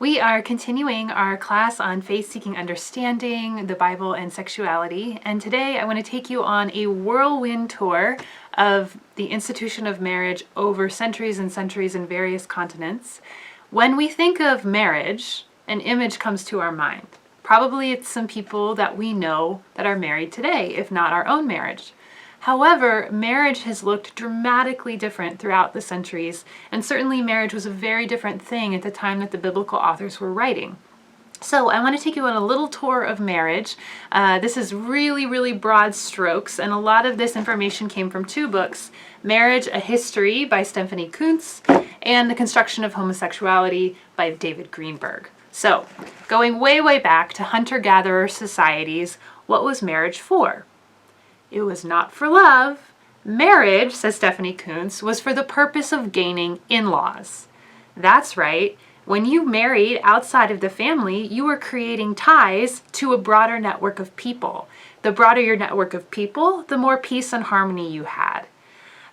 We are continuing our class on faith-seeking understanding, the Bible, and sexuality. And today I want to take you on a whirlwind tour of the institution of marriage over centuries and centuries in various continents. When we think of marriage, an image comes to our mind. Probably it's some people that we know that are married today, if not our own marriage. However, marriage has looked dramatically different throughout the centuries, and certainly marriage was a very different thing at the time that the biblical authors were writing. So I want to take you on a little tour of marriage. This is really broad strokes, and a lot of this information came from two books, Marriage, A History by Stephanie Coontz, and The Construction of Homosexuality by David Greenberg. So, going way back to hunter-gatherer societies, what was marriage for? It was not for love. Marriage, says Stephanie Coontz, was for the purpose of gaining in-laws. That's right. When you married outside of the family, you were creating ties to a broader network of people. The broader your network of people, the more peace and harmony you had.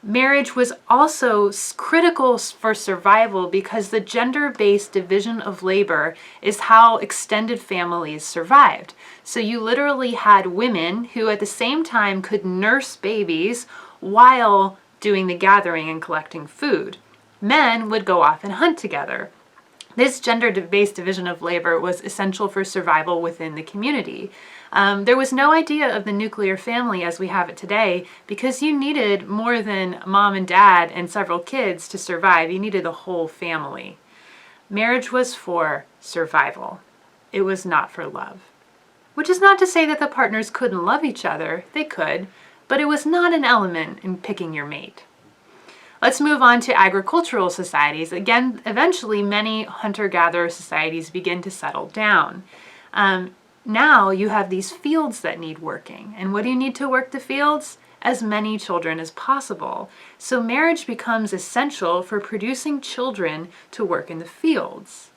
Marriage was also critical for survival because the gender-based division of labor is how extended families survived. So you literally had women who at the same time could nurse babies while doing the gathering and collecting food. Men would go off and hunt together. This gender-based division of labor was essential for survival within the community. There was no idea of the nuclear family as we have it today because you needed more than mom and dad and several kids to survive. You needed a whole family. Marriage was for survival. It was not for love. Which is not to say that the partners couldn't love each other. They could, but it was not an element in picking your mate. Let's move on to agricultural societies. Again, eventually many hunter-gatherer societies begin to settle down. Now you have these fields that need working. And what do you need to work the fields? As many children as possible. So marriage becomes essential for producing children to work in the fields.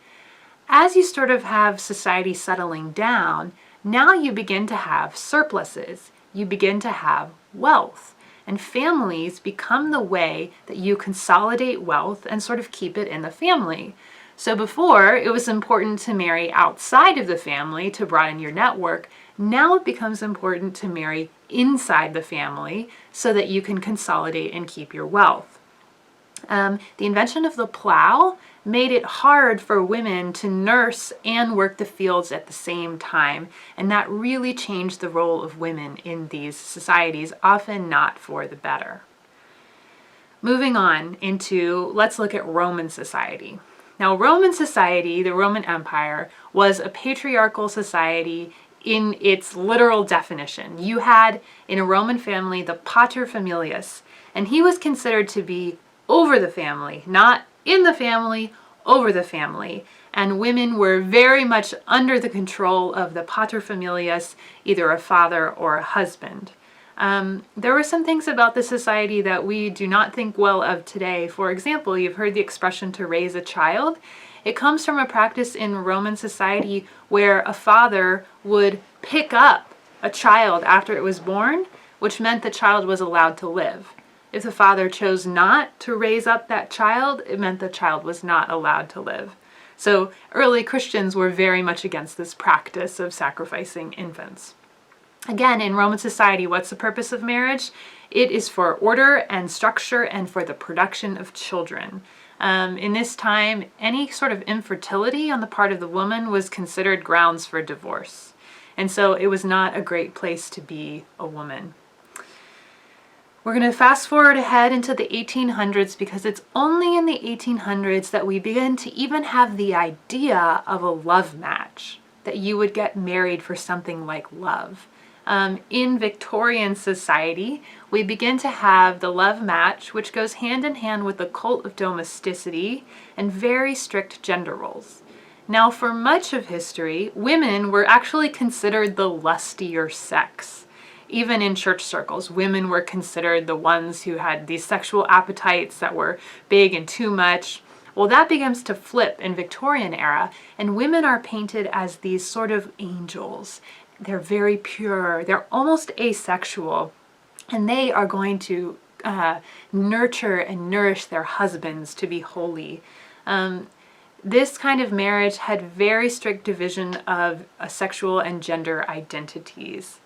As you sort of have society settling down, now you begin to have surpluses. You begin to have wealth. And families become the way that you consolidate wealth and sort of keep it in the family. So before, it was important to marry outside of the family to broaden your network. Now it becomes important to marry inside the family so that you can consolidate and keep your wealth. The invention of the plow made it hard for women to nurse and work the fields at the same time, and that really changed the role of women in these societies, often not for the better. Moving on into, let's look at Roman society. Now, Roman society, the Roman Empire, was a patriarchal society in its literal definition. You had, in a Roman family, the pater familias, and he was considered to be over the family, not in the family, over the family. And women were very much under the control of the pater familias, either a father or a husband. There were some things about the society that we do not think well of today. For example, you've heard the expression to raise a child. It comes from a practice in Roman society where a father would pick up a child after it was born, which meant the child was allowed to live. If the father chose not to raise up that child, it meant the child was not allowed to live. So early Christians were very much against this practice of sacrificing infants. Again, in Roman society, what's the purpose of marriage? It is for order and structure and for the production of children. In this time, any sort of infertility on the part of the woman was considered grounds for divorce. And so it was not a great place to be a woman. We're going to fast forward ahead into the 1800s because it's only in the 1800s that we begin to even have the idea of a love match, that you would get married for something like love. In Victorian society, we begin to have the love match, which goes hand in hand with the cult of domesticity and very strict gender roles. Now, for much of history, women were actually considered the lustier sex. Even in church circles, women were considered the ones who had these sexual appetites that were big and too much. Well, that begins to flip in Victorian era, and women are painted as these sort of angels. They're very pure, they're almost asexual, and they are going to nurture and nourish their husbands to be holy. This kind of marriage had very strict division of sexual and gender identities.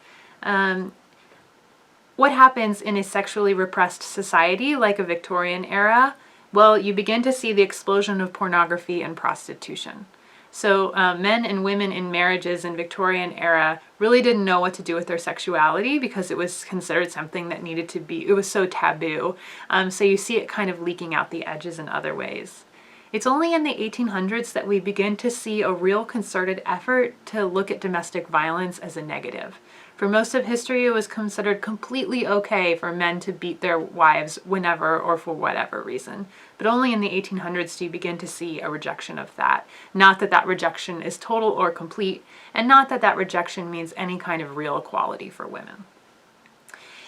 What happens in a sexually repressed society like a Victorian era? Well, you begin to see the explosion of pornography and prostitution. So men and women in marriages in Victorian era really didn't know what to do with their sexuality because it was considered something that needed to be, it was so taboo. So you see it kind of leaking out the edges in other ways. It's only in the 1800s that we begin to see a real concerted effort to look at domestic violence as a negative. For most of history, it was considered completely okay for men to beat their wives whenever or for whatever reason. But only in the 1800s do you begin to see a rejection of that. Not that that rejection is total or complete, and not that that rejection means any kind of real equality for women.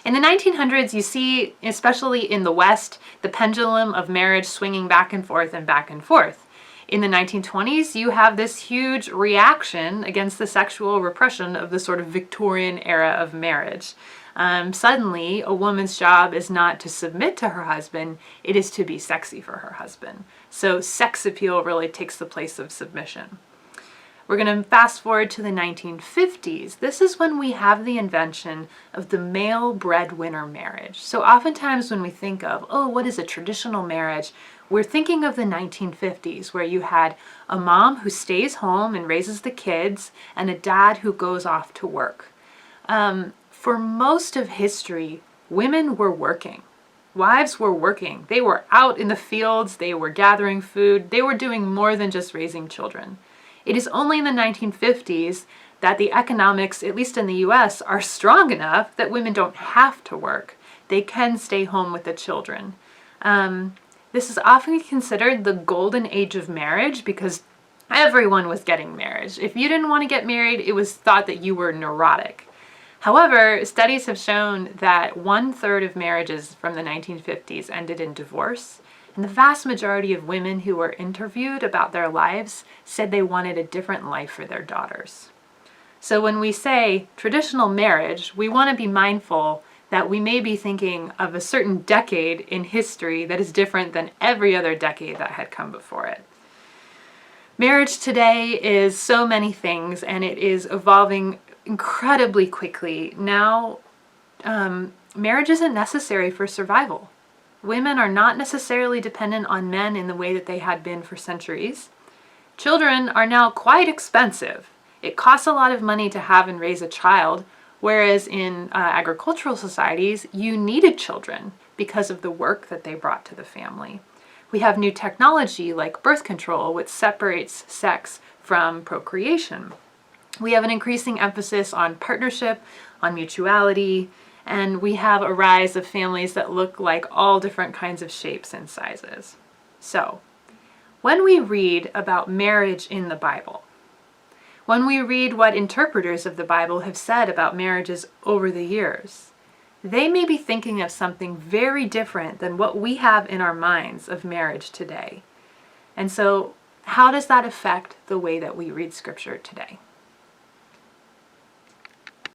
In the 1900s, you see, especially in the West, the pendulum of marriage swinging back and forth and back and forth. In the 1920s, you have this huge reaction against the sexual repression of the sort of Victorian era of marriage. Suddenly, a woman's job is not to submit to her husband, it is to be sexy for her husband. So sex appeal really takes the place of submission. We're going to fast forward to the 1950s. This is when we have the invention of the male breadwinner marriage. So oftentimes when we think of, oh, what is a traditional marriage? We're thinking of the 1950s, where you had a mom who stays home and raises the kids and a dad who goes off to work. For most of history, women were working. Wives were working. They were out in the fields, they were gathering food, they were doing more than just raising children. It is only in the 1950s that the economics, at least in the US, are strong enough that women don't have to work. They can stay home with the children. This is often considered the golden age of marriage because everyone was getting married. If you didn't want to get married, it was thought that you were neurotic. However, studies have shown that 1/3 of marriages from the 1950s ended in divorce. And the vast majority of women who were interviewed about their lives said they wanted a different life for their daughters. So when we say traditional marriage, we want to be mindful that we may be thinking of a certain decade in history that is different than every other decade that had come before it. Marriage today is so many things, and it is evolving incredibly quickly. Now, marriage isn't necessary for survival. Women are not necessarily dependent on men in the way that they had been for centuries. Children are now quite expensive. It costs a lot of money to have and raise a child, whereas in agricultural societies, you needed children because of the work that they brought to the family. We have new technology like birth control, which separates sex from procreation. We have an increasing emphasis on partnership, on mutuality, and we have a rise of families that look like all different kinds of shapes and sizes. So, when we read about marriage in the Bible, when we read what interpreters of the Bible have said about marriages over the years, they may be thinking of something very different than what we have in our minds of marriage today. And so, how does that affect the way that we read Scripture today?